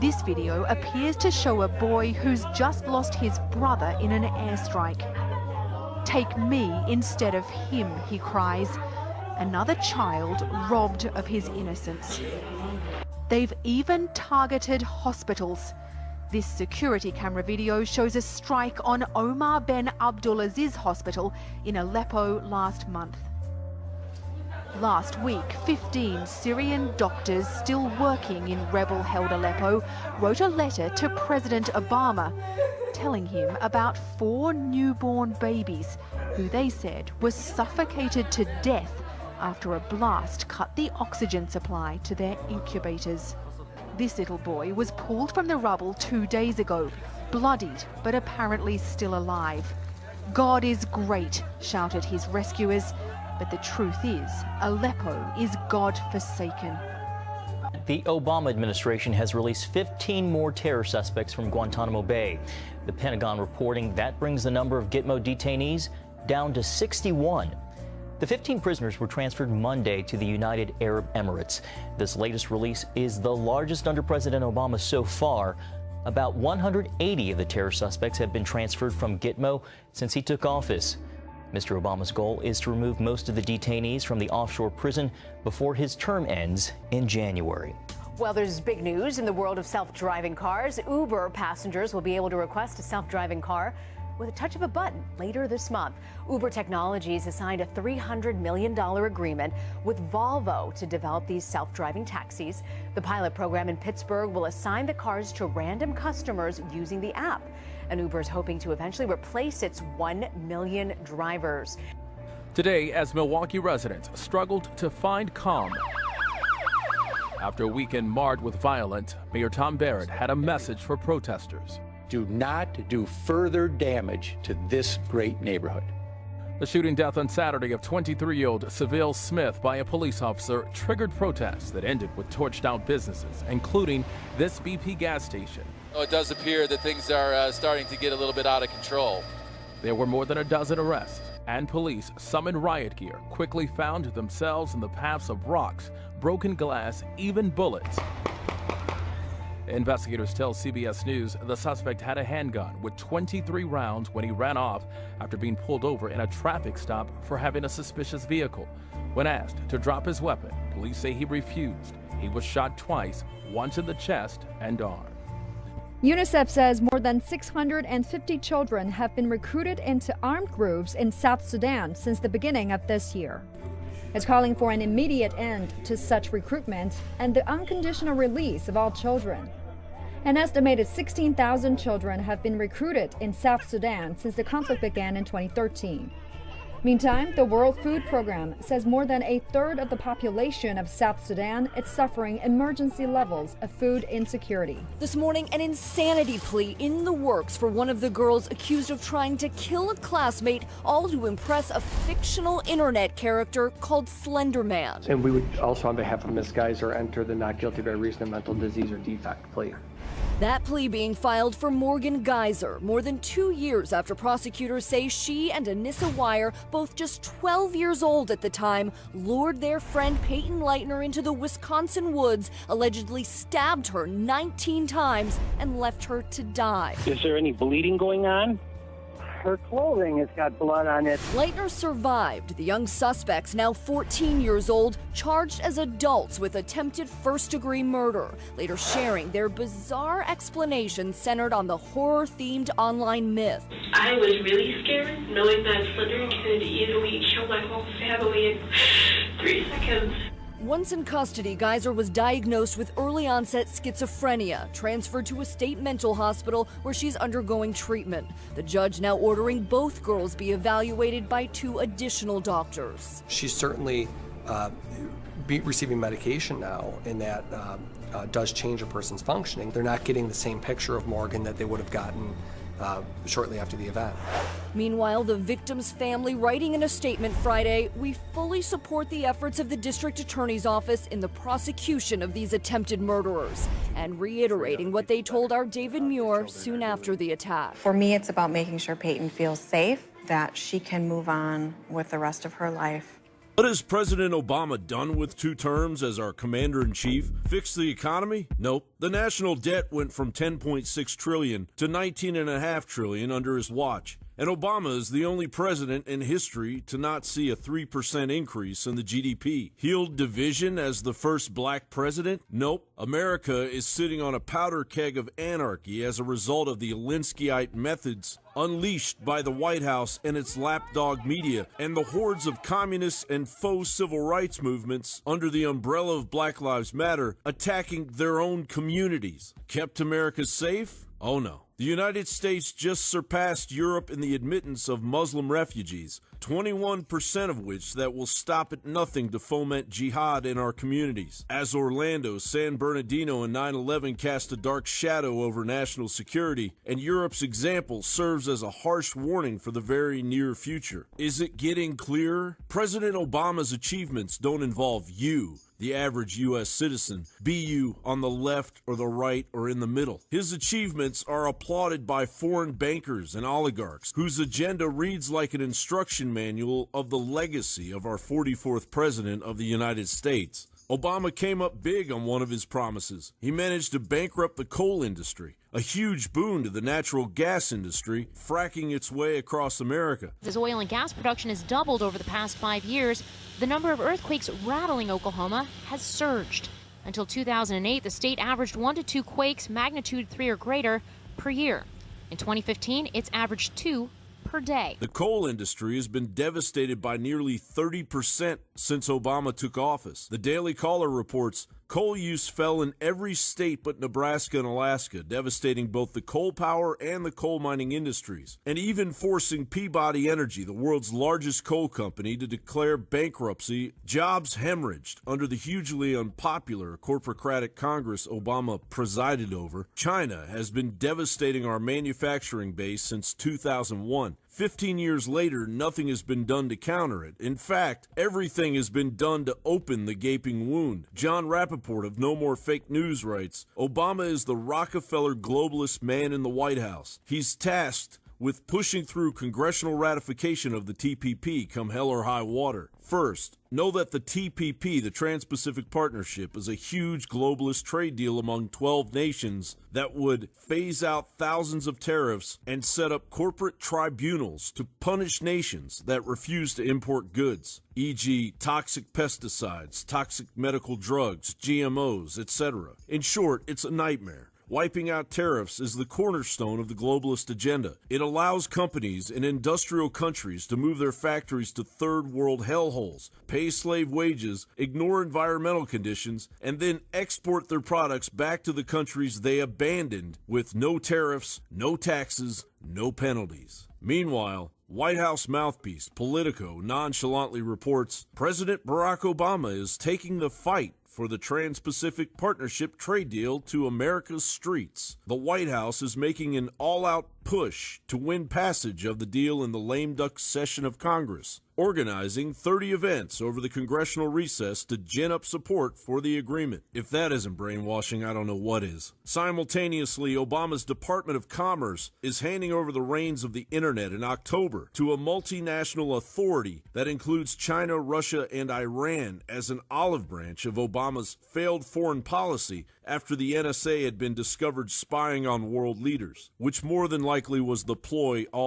This video appears to show a boy who's just lost his brother in an airstrike. "Take me instead of him," he cries. Another child robbed of his innocence. They've even targeted hospitals. This security camera video shows a strike on Omar Ben Abdulaziz Hospital in Aleppo last month. Last week, 15 Syrian doctors still working in rebel-held Aleppo wrote a letter to President Obama telling him about 4 newborn babies who they said were suffocated to death after a blast cut the oxygen supply to their incubators. This little boy was pulled from the rubble 2 days ago, bloodied but apparently still alive. "God is great," shouted his rescuers, but the truth is, Aleppo is God-forsaken. The Obama administration has released 15 more terror suspects from Guantanamo Bay. The Pentagon reporting that brings the number of Gitmo detainees down to 61. The 15 prisoners were transferred Monday to the United Arab Emirates. This latest release is the largest under President Obama so far. About 180 of the terror suspects have been transferred from Gitmo since he took office. Mr. Obama's goal is to remove most of the detainees from the offshore prison before his term ends in January. Well, there's big news in the world of self-driving cars. Uber passengers will be able to request a self-driving car with a touch of a button later this month. Uber Technologies has signed a $300 million agreement with Volvo to develop these self-driving taxis. The pilot program in Pittsburgh will assign the cars to random customers using the app. And Uber is hoping to eventually replace its 1 million drivers. Today, as Milwaukee residents struggled to find calm after a weekend marred with violence, Mayor Tom Barrett had a message for protesters. Do not do further damage to this great neighborhood. The shooting death on Saturday of 23-year-old Seville Smith by a police officer triggered protests that ended with torched out businesses, including this BP gas station. It does appear that things are starting to get a little bit out of control. There were more than a dozen arrests, and police summoned riot gear quickly found themselves in the paths of rocks, broken glass, even bullets. Investigators tell CBS News the suspect had a handgun with 23 rounds when he ran off after being pulled over in a traffic stop for having a suspicious vehicle. When asked to drop his weapon, police say he refused. He was shot twice, once in the chest and arm. UNICEF says more than 650 children have been recruited into armed groups in South Sudan since the beginning of this year. It's calling for an immediate end to such recruitment and the unconditional release of all children. An estimated 16,000 children have been recruited in South Sudan since the conflict began in 2013. Meantime, the World Food Program says more than a third of the population of South Sudan is suffering emergency levels of food insecurity. This morning, an insanity plea in the works for one of the girls accused of trying to kill a classmate, all to impress a fictional internet character called Slender Man. And we would also, on behalf of Ms. Geiser, enter the not guilty by reason of mental disease or defect plea. That plea being filed for Morgan Geiser more than 2 years after prosecutors say she and Anissa Weier, both just 12 years old at the time, lured their friend Peyton Leitner into the Wisconsin woods, allegedly stabbed her 19 times, and left her to die. Is there any bleeding going on? Her clothing has got blood on it. Leitner survived. The young suspects, now 14 years old, charged as adults with attempted first-degree murder, later sharing their bizarre explanation centered on the horror-themed online myth. I was really scared, knowing that Slender could easily kill my whole family in 3 seconds. Once in custody, Geiser was diagnosed with early-onset schizophrenia, transferred to a state mental hospital where she's undergoing treatment. The judge now ordering both girls be evaluated by 2 additional doctors. She's certainly receiving medication now, and that does change a person's functioning. They're not getting the same picture of Morgan that they would have gotten shortly after the event. Meanwhile, the victim's family writing in a statement Friday, "We fully support the efforts of the district attorney's office in the prosecution of these attempted murderers," and reiterating what they told our David Muir soon after the attack. For me, it's about making sure Peyton feels safe, that she can move on with the rest of her life. But is President Obama done with 2 terms as our commander-in-chief? Fix the economy? Nope. The national debt went from $10.6 trillion to $19.5 trillion under his watch. And Obama is the only president in history to not see a 3% increase in the GDP. Healed division as the first black president? Nope. America is sitting on a powder keg of anarchy as a result of the Alinskyite methods unleashed by the White House and its lapdog media and the hordes of communists and faux civil rights movements under the umbrella of Black Lives Matter attacking their own communities. Kept America safe? Oh no. The United States just surpassed Europe in the admittance of Muslim refugees, 21% of which that will stop at nothing to foment jihad in our communities. As Orlando, San Bernardino, and 9/11 cast a dark shadow over national security, and Europe's example serves as a harsh warning for the very near future. Is it getting clearer? President Obama's achievements don't involve you, the average U.S. citizen, be you on the left or the right or in the middle. His achievements are applauded by foreign bankers and oligarchs whose agenda reads like an instruction manual of the legacy of our 44th president of the United States. Obama came up big on one of his promises. He managed to bankrupt the coal industry, a huge boon to the natural gas industry, fracking its way across America. As oil and gas production has doubled over the past 5 years, the number of earthquakes rattling Oklahoma has surged. Until 2008, the state averaged 1 to 2 quakes magnitude 3 or greater per year. In 2015, it's averaged 2 per day. The coal industry has been devastated by nearly 30% since Obama took office. The Daily Caller reports coal use fell in every state but Nebraska and Alaska, devastating both the coal power and the coal mining industries, and even forcing Peabody Energy, the world's largest coal company, to declare bankruptcy. Jobs hemorrhaged under the hugely unpopular corporocratic Congress Obama presided over. China has been devastating our manufacturing base since 2001. 15 years later, nothing has been done to counter it. In fact, everything has been done to open the gaping wound. John Rappaport of No More Fake News writes, Obama is the Rockefeller globalist man in the White House. He's tasked with pushing through congressional ratification of the TPP come hell or high water. First, know that the TPP, the Trans-Pacific Partnership, is a huge globalist trade deal among 12 nations that would phase out thousands of tariffs and set up corporate tribunals to punish nations that refuse to import goods, e.g. toxic pesticides, toxic medical drugs, GMOs, etc. In short, it's a nightmare. Wiping out tariffs is the cornerstone of the globalist agenda. It allows companies in industrial countries to move their factories to third world hellholes, pay slave wages, ignore environmental conditions, and then export their products back to the countries they abandoned with no tariffs, no taxes, no penalties. Meanwhile, White House mouthpiece Politico nonchalantly reports President Barack Obama is taking the fight for the Trans-Pacific Partnership trade deal to America's streets. The White House is making an all-out push to win passage of the deal in the lame duck session of Congress, organizing 30 events over the congressional recess to gin up support for the agreement. If that isn't brainwashing, I don't know what is. Simultaneously, Obama's Department of Commerce is handing over the reins of the internet in October to a multinational authority that includes China, Russia, and Iran as an olive branch of Obama's failed foreign policy after the NSA had been discovered spying on world leaders, which more than likely was the ploy all